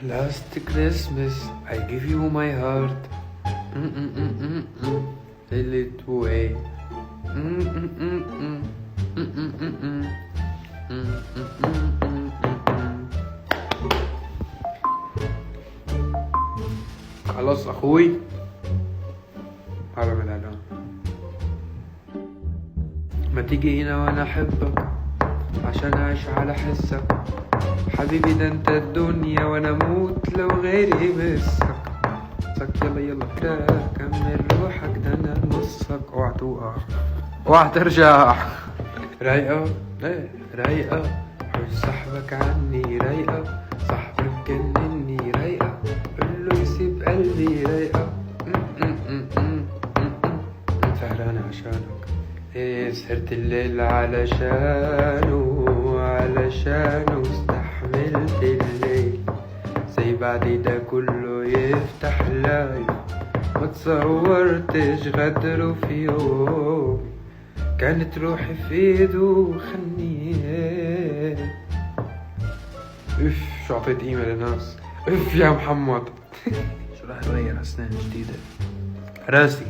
Last Christmas I give you my heart. Tell it away. خلاص اخوي هعمل اعلان. ما تيجي هنا وانا احبك عشان اعيش على حسك حبيبي، ده انت الدنيا وانا اموت لو غيري مسك. يلا يلا كده كمل روحك، ده انا نصك. اوعى تقع اوعى ترجع. رايقة ايه رايقة، حوش سحبك عني. رايقة صاحبك جنني. رايقة قوله يسيب قلبي. رايقة سهرانة عشانك. ايه سهرت الليل علشانه استحملت الليل. زي بعد ده كله يفتح لايف، ما تصورتش غدره في يوم. كانت روحي في ايده خنيه. اف شو عطيت قيمة للناس. اف يا محمد. شو راح اغير اسنان جديدة راسي.